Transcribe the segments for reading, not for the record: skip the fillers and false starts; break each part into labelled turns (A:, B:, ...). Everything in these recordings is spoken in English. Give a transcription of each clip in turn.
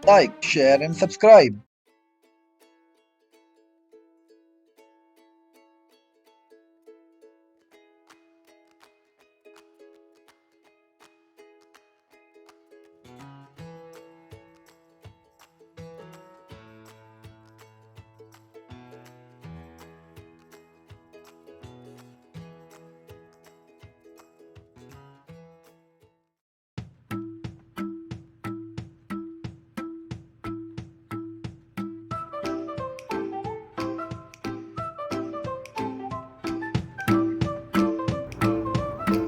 A: like, share, and subscribe.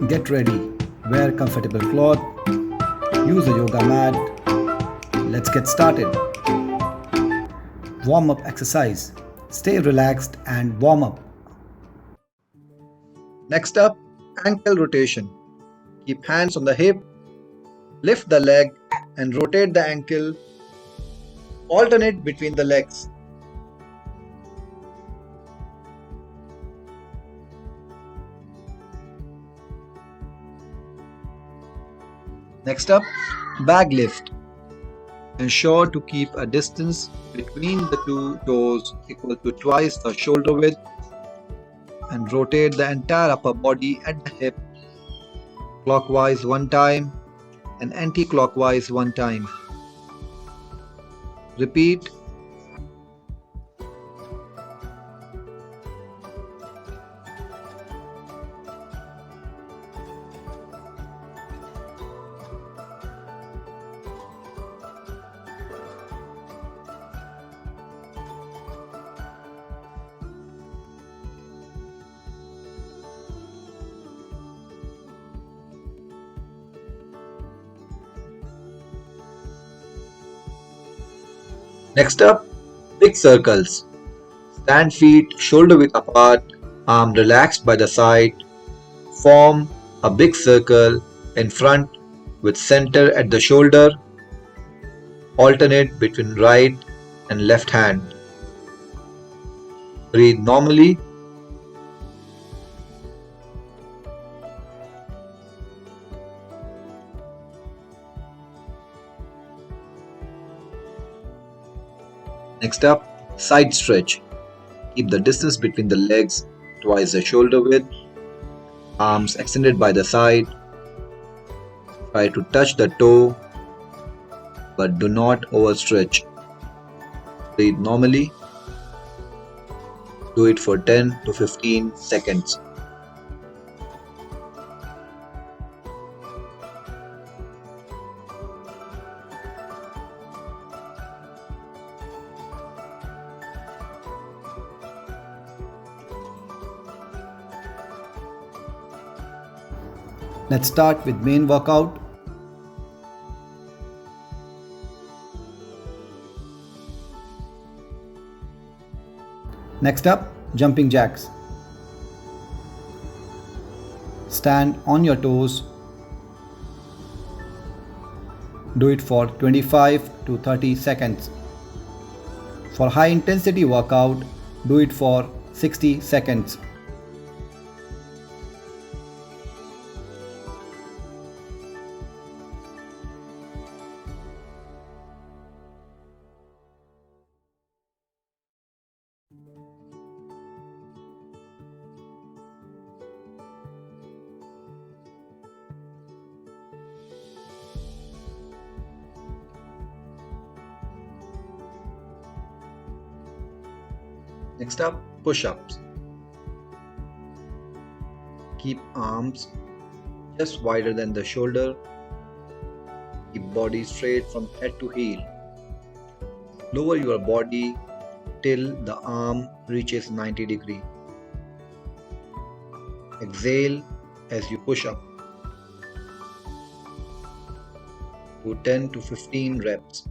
B: Get ready, wear comfortable cloth, use a yoga mat. Let's get started. Warm up exercise. Stay relaxed and warm up.
A: Next up, ankle rotation. Keep hands on the hip, lift the leg, and rotate the ankle. Alternate between the legs. Next up, bag lift. Ensure to keep a distance between the two toes equal to twice the shoulder width and rotate the entire upper body at the hip clockwise one time and anti-clockwise one time. Repeat. Next up, big circles. Stand feet shoulder width apart, arm relaxed by the side. Form a big circle in front with center at the shoulder. Alternate between right and left hand. Breathe normally. Next up, side stretch. Keep the distance between the legs twice the shoulder width. Arms extended by the side. Try to touch the toe but do not overstretch. Breathe normally. Do it for 10 to 15 seconds.
B: Let's start with main workout. Next up, jumping jacks. Stand on your toes. Do it for 25 to 30 seconds. For high intensity workout, do it for 60 seconds.
A: Next up, push-ups. Keep arms just wider than the shoulder. Keep body straight from head to heel. Lower your body till the arm reaches 90 degree. Exhale as you push up. Do 10 to 15 reps.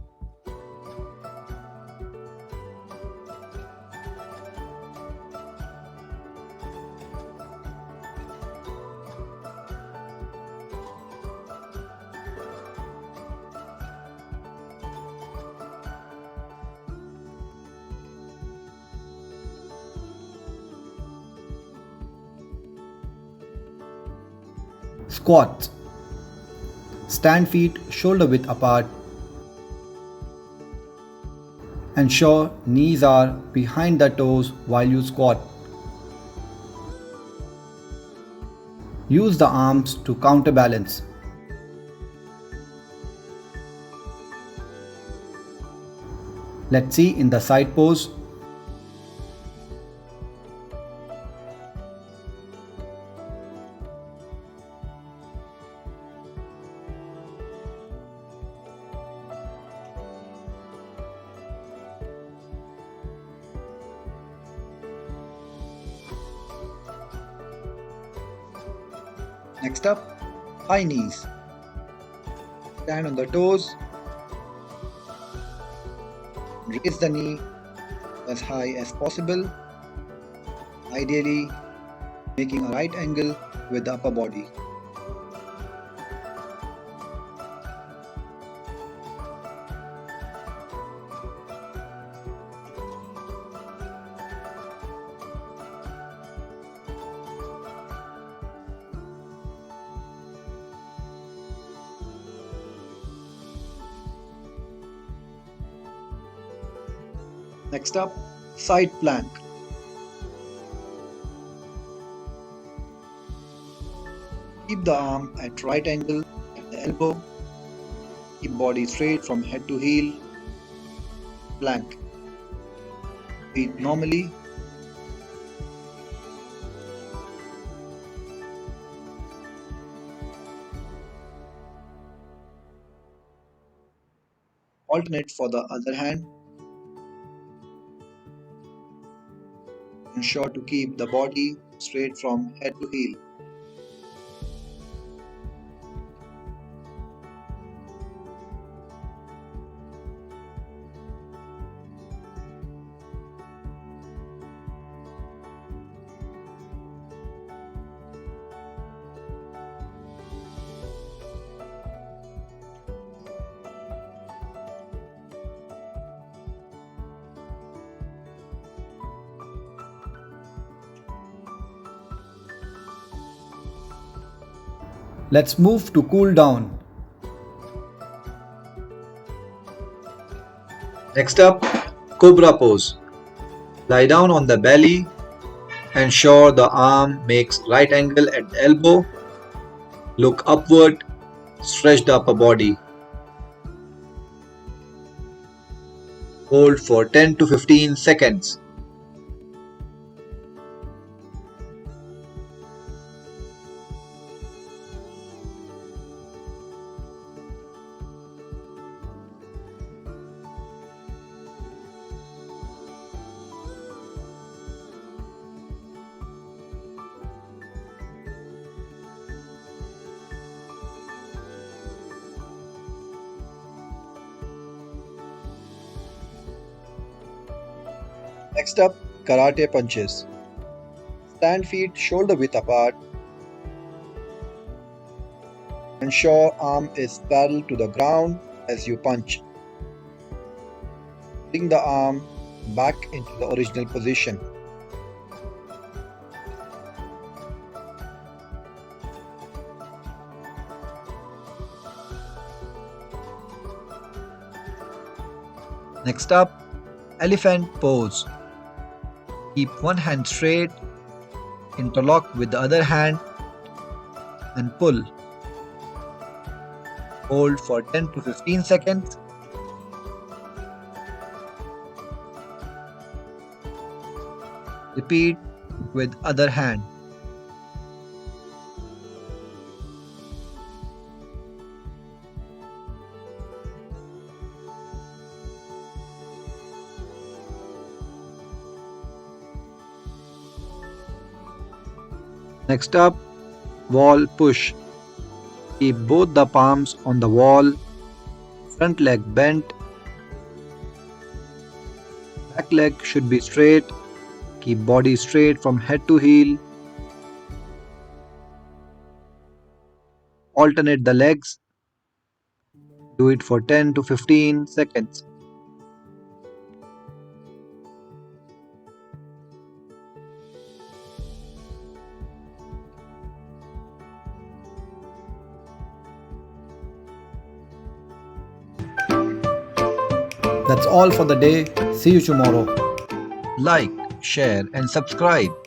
B: Squats. Stand feet shoulder width apart. Ensure knees are behind the toes while you squat. Use the arms to counterbalance. Let's see in the side pose.
A: Next up, high knees. Stand on the toes. Raise the knee as high as possible, ideally making a right angle with the upper body. Next up, side plank. Keep the arm at right angle at the elbow. Keep body straight from head to heel. Plank. Breathe normally. Alternate for the other hand. Ensure to keep the body straight from head to heel.
B: Let's move to cool down.
A: Next up, Cobra pose. Lie down on the belly. Ensure the arm makes right angle at the elbow. Look upward. Stretch the upper body. Hold for 10 to 15 seconds. Next up, karate punches. Stand feet shoulder width apart. Ensure arm is parallel to the ground as you punch. Bring the arm back into the original position. Next up, elephant pose. Keep one hand straight, interlock with the other hand and pull. Hold for 10 to 15 seconds. Repeat with other hand. Next up, wall push. Keep both the palms on the wall, front leg bent, back leg should be straight. Keep body straight from head to heel. Alternate the legs. Do it for 10 to 15 seconds.
B: That's all for the day. See you tomorrow.
A: Like, share, and subscribe.